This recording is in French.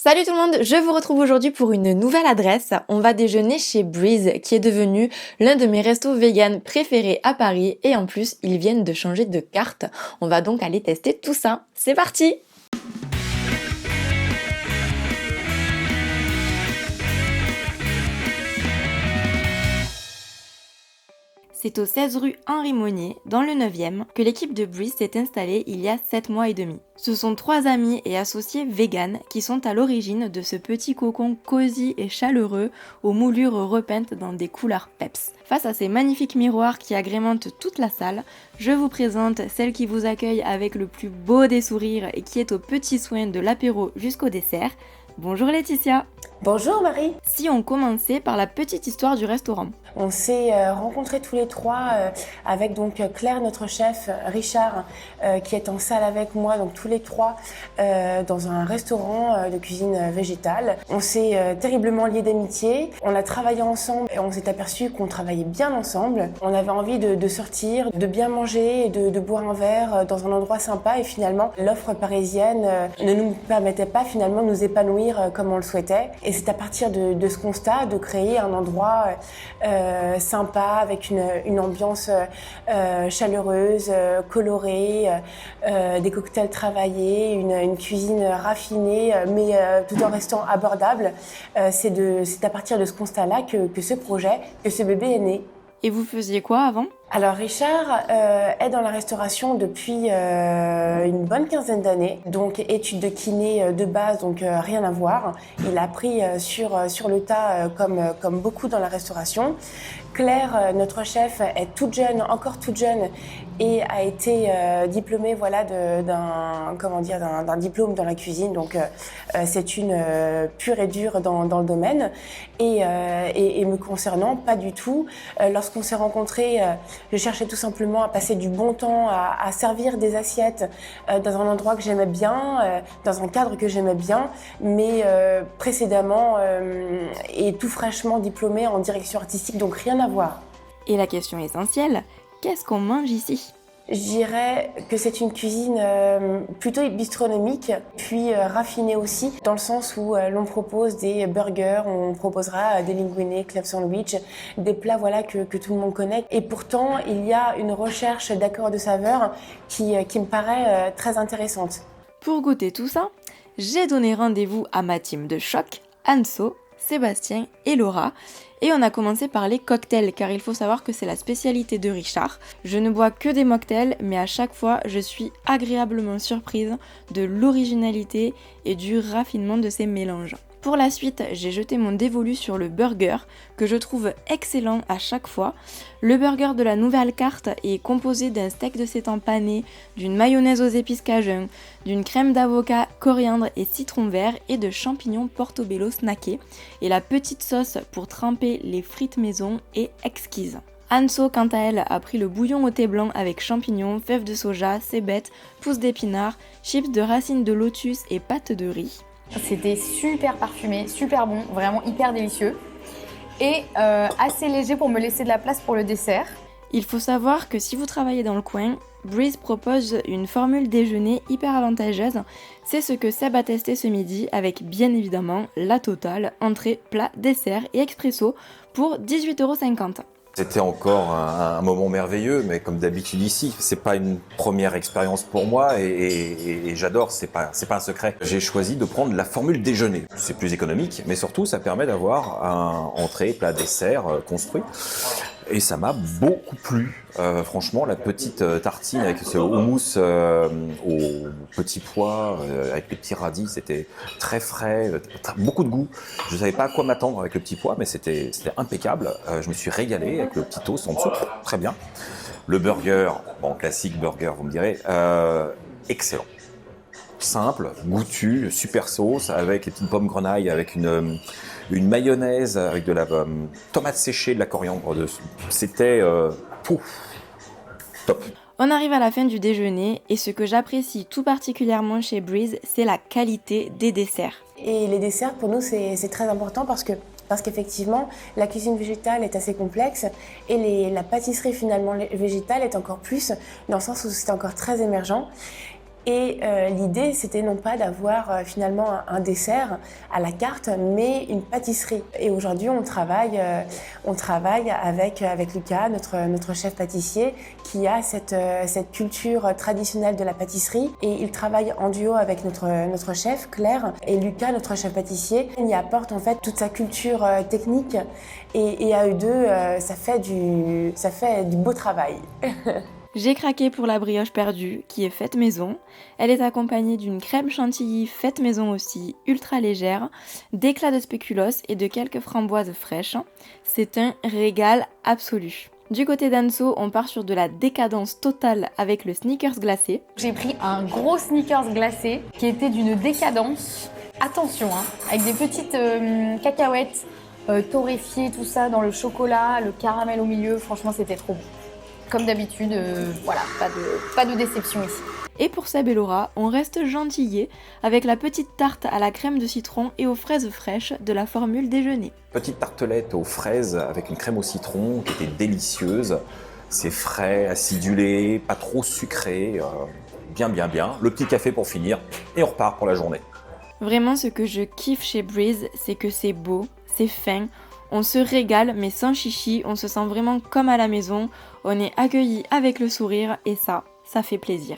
Salut tout le monde, je vous retrouve aujourd'hui pour une nouvelle adresse. On va déjeuner chez Breeze, qui est devenu l'un de mes restos vegan préférés à Paris. Et en plus, ils viennent de changer de carte. On va donc aller tester tout ça. C'est parti! C'est au 16 rue Henri Monnier, dans le 9e, que l'équipe de Breeze s'est installée il y a 7 mois et demi. Ce sont 3 amis et associés véganes qui sont à l'origine de ce petit cocon cosy et chaleureux aux moulures repeintes dans des couleurs peps. Face à ces magnifiques miroirs qui agrémentent toute la salle, je vous présente celle qui vous accueille avec le plus beau des sourires et qui est aux petits soins de l'apéro jusqu'au dessert. Bonjour Laetitia. Bonjour Marie. Si on commençait par la petite histoire du restaurant. On s'est rencontrés tous les trois avec donc Claire, notre chef, Richard, qui est en salle avec moi, donc tous les trois dans un restaurant de cuisine végétale. On s'est terriblement liés d'amitié. On a travaillé ensemble et on s'est aperçu qu'on travaillait bien ensemble. On avait envie de sortir, de bien manger et de boire un verre dans un endroit sympa. Et finalement, l'offre parisienne ne nous permettait pas finalement de nous épanouir comme on le souhaitait. Et c'est à partir de ce constat de créer un endroit sympa avec une ambiance chaleureuse, colorée, des cocktails travaillés, une cuisine raffinée mais tout en restant abordable. C'est à partir de ce constat-là que ce projet, que ce bébé est né. Et vous faisiez quoi avant ? Alors Richard est dans la restauration depuis une bonne quinzaine d'années, donc études de kiné de base, donc rien à voir. Il a appris sur le tas comme beaucoup dans la restauration. Claire, notre chef, est encore toute jeune et a été diplômée d'un diplôme dans la cuisine, donc c'est une pure et dure dans le domaine. Et me concernant, pas du tout. Lorsqu'on s'est rencontrés, je cherchais tout simplement à passer du bon temps, à servir des assiettes dans un endroit que j'aimais bien, dans un cadre que j'aimais bien, mais précédemment et tout fraîchement diplômée en direction artistique, donc rien à voir. Et la question essentielle, qu'est-ce qu'on mange ici ? Je dirais que c'est une cuisine plutôt bistronomique, puis raffinée aussi, dans le sens où l'on propose des burgers, on proposera des linguine, club sandwich, des plats que tout le monde connaît. Et pourtant, il y a une recherche d'accords de saveurs qui me paraît très intéressante. Pour goûter tout ça, j'ai donné rendez-vous à ma team de choc, Anso, Sébastien et Laura. Et on a commencé par les cocktails, car il faut savoir que c'est la spécialité de Richard. Je ne bois que des mocktails, mais à chaque fois, je suis agréablement surprise de l'originalité et du raffinement de ces mélanges. Pour la suite, j'ai jeté mon dévolu sur le burger, que je trouve excellent à chaque fois. Le burger de la nouvelle carte est composé d'un steak de seitan pané, d'une mayonnaise aux épices cajun, d'une crème d'avocat, coriandre et citron vert et de champignons portobello snackés. Et la petite sauce pour tremper les frites maison est exquise. Anso, quant à elle, a pris le bouillon au thé blanc avec champignons, fèves de soja, cébettes, pousses d'épinards, chips de racines de lotus et pâtes de riz. C'était super parfumé, super bon, vraiment hyper délicieux et assez léger pour me laisser de la place pour le dessert. Il faut savoir que si vous travaillez dans le coin, Breeze propose une formule déjeuner hyper avantageuse. C'est ce que Seb a testé ce midi avec bien évidemment la totale, entrée, plat, dessert et expresso pour 18,50 €. C'était encore un moment merveilleux, mais comme d'habitude ici, c'est pas une première expérience pour moi et j'adore, c'est pas un secret. J'ai choisi de prendre la formule déjeuner. C'est plus économique, mais surtout ça permet d'avoir un entrée, plat, dessert construit. Et ça m'a beaucoup plu. Franchement, la petite tartine avec ce houmous aux petits pois, avec les petits radis, c'était très frais, beaucoup de goût. Je ne savais pas à quoi m'attendre avec le petit pois, mais c'était impeccable. Je me suis régalé avec le petit toast en dessous, très bien. Le burger, bon, classique burger, vous me direz, excellent. Simple, goûtu, super sauce, avec les petites pommes grenaille, avec une mayonnaise, avec de la tomate séchée, de la coriandre dessus. C'était top. On arrive à la fin du déjeuner et ce que j'apprécie tout particulièrement chez Breeze, c'est la qualité des desserts. Et les desserts, pour nous, c'est très important parce qu'effectivement, la cuisine végétale est assez complexe et la pâtisserie finalement végétale est encore plus, dans le sens où c'est encore très émergent. Et l'idée, c'était non pas d'avoir finalement un dessert à la carte, mais une pâtisserie. Et aujourd'hui, on travaille avec Lucas, notre chef pâtissier, qui a cette culture traditionnelle de la pâtisserie. Et il travaille en duo avec notre chef, Claire, et Lucas, notre chef pâtissier. Il y apporte en fait toute sa culture technique. Et à eux deux, ça fait du beau travail. J'ai craqué pour la brioche perdue, qui est faite maison. Elle est accompagnée d'une crème chantilly faite maison aussi, ultra légère, d'éclats de spéculoos et de quelques framboises fraîches. C'est un régal absolu. Du côté d'Anso, on part sur de la décadence totale avec le sneakers glacé. J'ai pris un gros sneakers glacé qui était d'une décadence, attention, avec des petites cacahuètes torréfiées, tout ça dans le chocolat, le caramel au milieu, franchement c'était trop bon. Comme d'habitude, voilà, pas de déception ici. Et pour Seb et Laura, on reste gentillés avec la petite tarte à la crème de citron et aux fraises fraîches de la formule déjeuner. Petite tartelette aux fraises avec une crème au citron qui était délicieuse. C'est frais, acidulé, pas trop sucré, bien. Le petit café pour finir et on repart pour la journée. Vraiment, ce que je kiffe chez Breeze, c'est que c'est beau, c'est fin. On se régale mais sans chichi, on se sent vraiment comme à la maison, on est accueillis avec le sourire et ça fait plaisir.